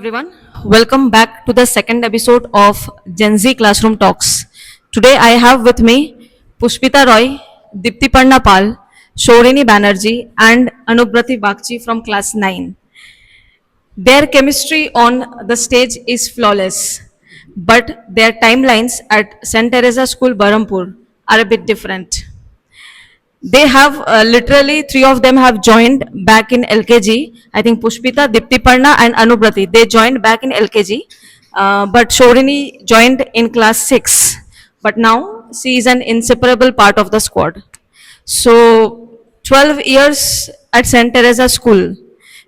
everyone. Welcome back to the second episode of Gen Z Classroom Talks. Today I have with me Pushpita Roy, Dipti Pal, Shorini Banerjee, and Anubrati Bakchi from class 9. Their chemistry on the stage is flawless, but their timelines at St. Teresa School, Barampur are a bit different. They have literally three of them have joined back in LKG. I think Pushpita, Diptiparna, and Anubrati. They joined back in LKG, but Shorini joined in class 6. But now she is an inseparable part of the squad. So 12 years at St. Teresa School.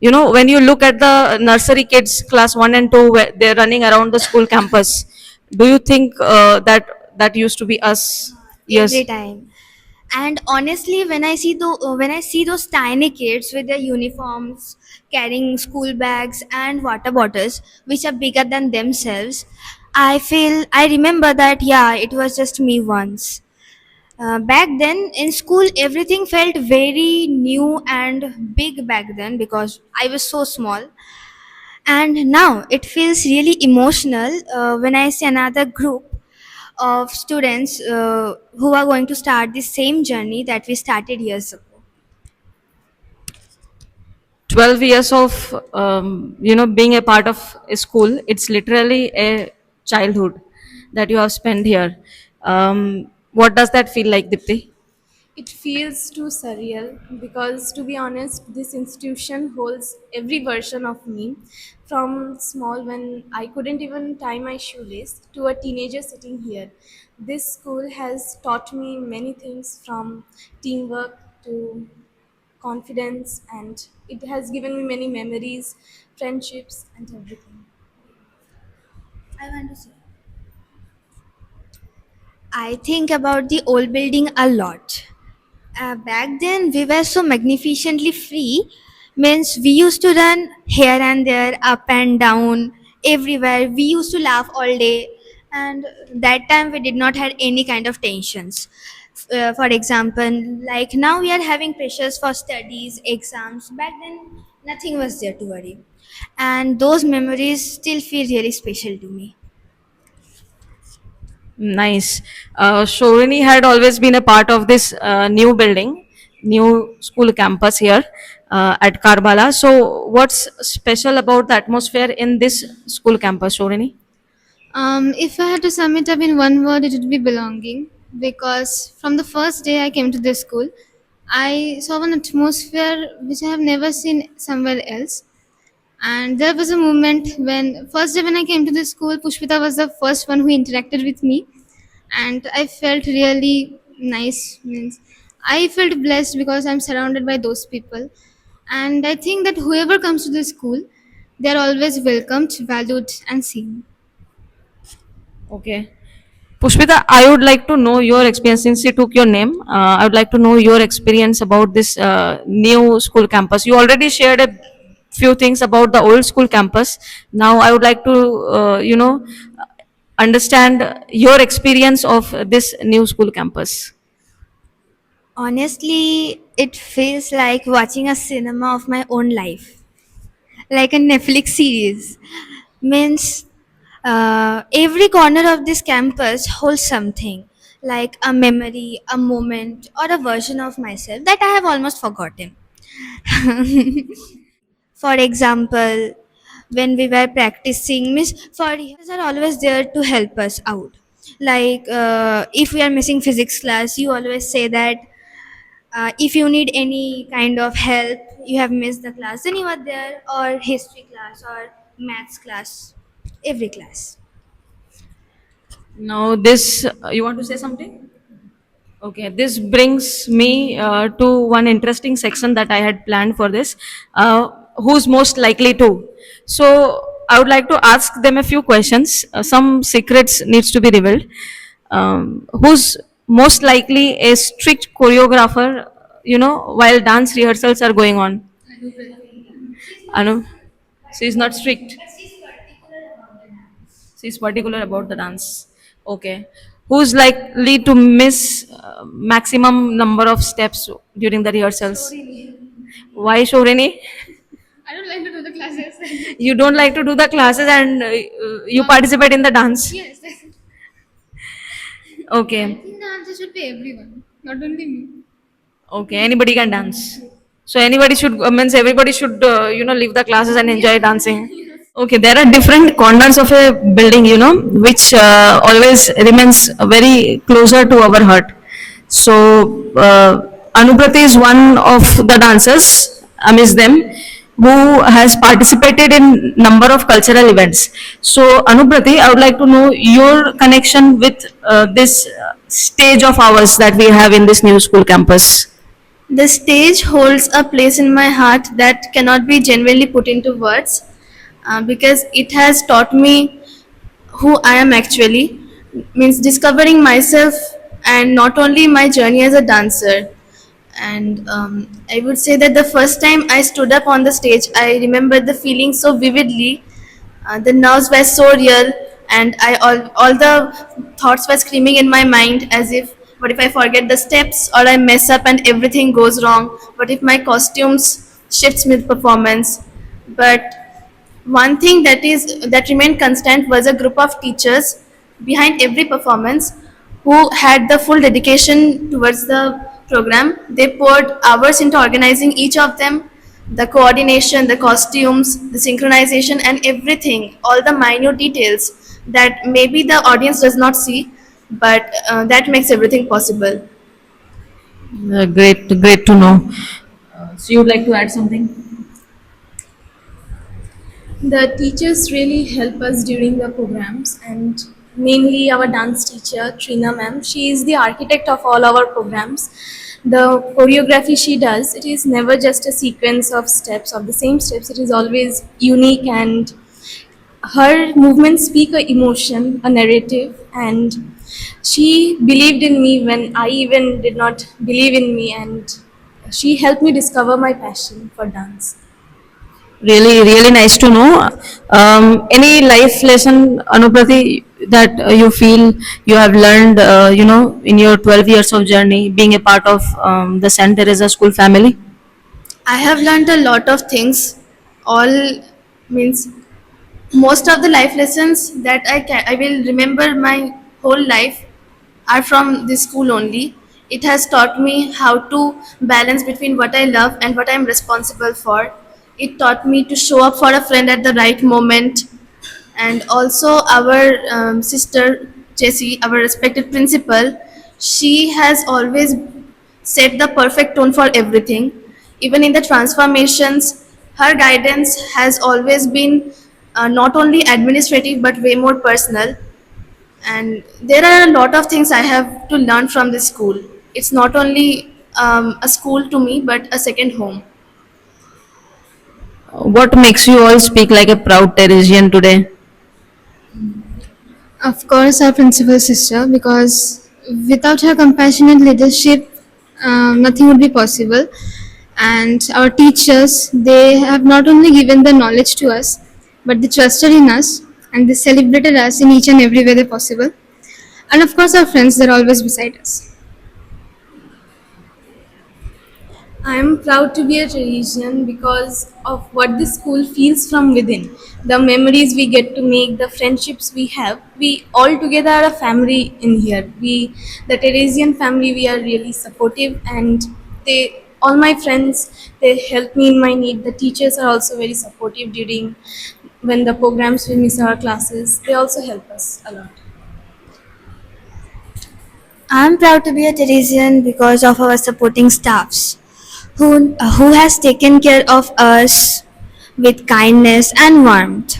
You know, when you look at the nursery kids, class 1 and 2, where they're running around the school campus, do you think that used to be us? Yes. Every time. And honestly, when I see those tiny kids with their uniforms, carrying school bags and water bottles, which are bigger than themselves, I remember that yeah, it was just me once. Back then in school, everything felt very new and big back then because I was so small. And now it feels really emotional when I see another group of students who are going to start the same journey that we started years ago. 12 years of being a part of a school, it's literally a childhood that you have spent here. What does that feel like, Dipti? It feels too surreal because, to be honest, this institution holds every version of me from small when I couldn't even tie my shoelace to a teenager sitting here. This school has taught me many things from teamwork to confidence, and it has given me many memories, friendships, and everything. I want to say. I think about the old building a lot. Back then, we were so magnificently free, means we used to run here and there, up and down, everywhere. We used to laugh all day, and that time we did not have any kind of tensions. For example, like now we are having pressures for studies, exams. Back then, nothing was there to worry, and those memories still feel really special to me. Nice. Shorini had always been a part of this new building, new school campus here at Karbala. So what's special about the atmosphere in this school campus, Shorini? If I had to sum it up in one word, it would be belonging. Because from the first day I came to this school, I saw an atmosphere which I have never seen somewhere else. And there was a moment when, first day when I came to this school, Pushpita was the first one who interacted with me, and I felt really nice. Means I felt blessed because I'm surrounded by those people, and I think that whoever comes to this school, they are always welcomed, valued, and seen. Okay. Pushpita, I would like to know your experience since you took your name. I would like to know your experience about this new school campus. You already shared a few things about the old school campus. Now, I would like to, understand your experience of this new school campus. Honestly, it feels like watching a cinema of my own life, like a Netflix series. Means every corner of this campus holds something, like a memory, a moment, or a version of myself that I have almost forgotten. For example, when we were practicing, Miss Farias are always there to help us out. Like if we are missing physics class, you always say that if you need any kind of help, you have missed the class, then you are there, or history class or maths class, every class. Now, this, you want to say something? Okay, this brings me to one interesting section that I had planned for this. Who's most likely to? So I would like to ask them a few questions. Some secrets needs to be revealed. Who's most likely a strict choreographer? You know, while dance rehearsals are going on. Anu, she is not strict. She's particular about the dance. Okay. Who's likely to miss maximum number of steps during the rehearsals? Why, Shorini? classes. You don't like to do the classes and you participate in the dance. Yes. I Okay. think the answer should be everyone, not only me. Okay. Anybody can dance. So anybody should means everybody should leave the classes and enjoy dancing. Okay, there are different corners of a building, which always remains very closer to our heart. So, Anuprati is one of the dancers amidst them who has participated in number of cultural events. So, Anuprati, I would like to know your connection with this stage of ours that we have in this new school campus. The stage holds a place in my heart that cannot be genuinely put into words because it has taught me who I am actually, means discovering myself and not only my journey as a dancer. And I would say that the first time I stood up on the stage, I remember the feeling so vividly. The nerves were so real, and all the thoughts were screaming in my mind as if, what if I forget the steps or I mess up and everything goes wrong? What if my costumes shifts mid performance? But one thing that remained constant was a group of teachers behind every performance who had the full dedication towards the program. They poured hours into organizing each of them, the coordination, the costumes, the synchronization, and everything, all the minute details that maybe the audience does not see, but that makes everything possible. Great to know. So, you'd like to add something? The teachers really help us during the programs, and mainly our dance teacher, Trina ma'am. She is the architect of all our programs. The choreography she does, it is never just a sequence of steps, of the same steps. It is always unique, and her movements speak a emotion, a narrative, and she believed in me when I even did not believe in me, and she helped me discover my passion for dance. Really nice to know. Any life lesson, Anuprati, that you feel you have learned, in your 12 years of journey being a part of the Saint Teresa School family? I have learned a lot of things. All means most of the life lessons that I will remember my whole life are from this school only. It has taught me how to balance between what I love and what I am responsible for. It taught me to show up for a friend at the right moment, and also our sister Jessie, our respected principal, she has always set the perfect tone for everything. Even in the transformations, her guidance has always been not only administrative but way more personal. And there are a lot of things I have to learn from this school. It's not only a school to me but a second home. What makes you all speak like a proud Teresian today? Of course, our principal sister, because without her compassionate leadership, nothing would be possible. And our teachers, they have not only given the knowledge to us, but they trusted in us and they celebrated us in each and every way they possible. And of course, our friends, they're always beside us. I am proud to be a Teresian because of what this school feels from within. The memories we get to make, the friendships we have, we all together are a family in here. The Teresian family, we are really supportive, and all my friends, they help me in my need. The teachers are also very supportive during when the programs we miss our classes. They also help us a lot. I'm proud to be a Teresian because of our supporting staffs who has taken care of us with kindness and warmth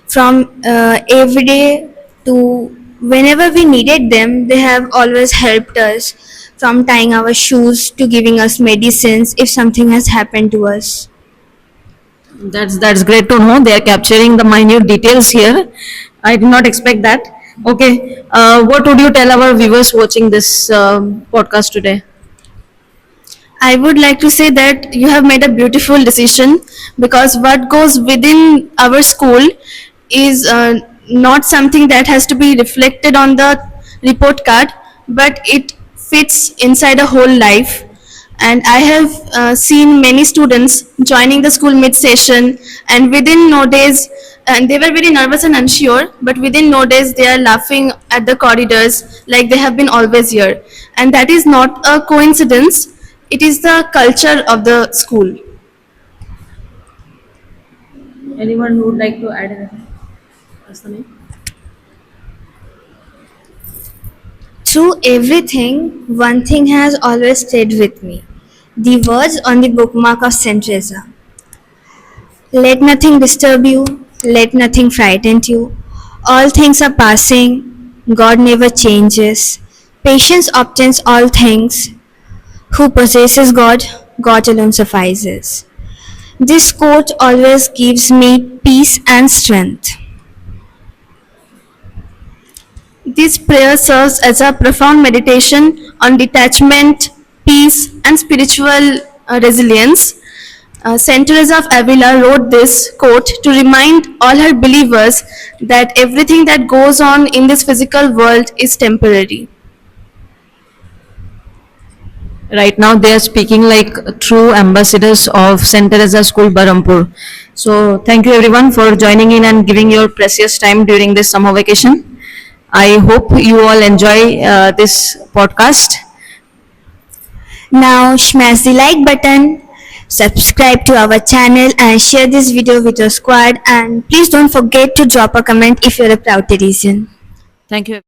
from every day to whenever we needed them. They have always helped us, from tying our shoes to giving us medicines if something has happened to us. That's great to know. They are capturing the minute details here. I did not expect that. Okay, what would you tell our viewers watching this podcast today? I would like to say that you have made a beautiful decision, because what goes within our school is not something that has to be reflected on the report card, but it fits inside a whole life. And I have seen many students joining the school mid-session, and within no days, and they were very nervous and unsure, but within no days they are laughing at the corridors like they have been always here. And that is not a coincidence, it is the culture of the school. Anyone who would like to add anything? Personally? Through everything, one thing has always stayed with me. The words on the bookmark of Saint Teresa. Let nothing disturb you, let nothing frighten you. All things are passing, God never changes. Patience obtains all things. Who possesses God, God alone suffices. This quote always gives me peace and strength. This prayer serves as a profound meditation on detachment, peace, and spiritual resilience. Saint Teresa of Avila wrote this quote to remind all her believers that everything that goes on in this physical world is temporary. Right now they are speaking like true ambassadors of St. Teresa School, Barampur. So thank you everyone for joining in and giving your precious time during this summer vacation. I hope you all enjoy this podcast. Now smash the like button, subscribe to our channel and share this video with your squad, and please don't forget to drop a comment if you're a proud Teresian. Thank you.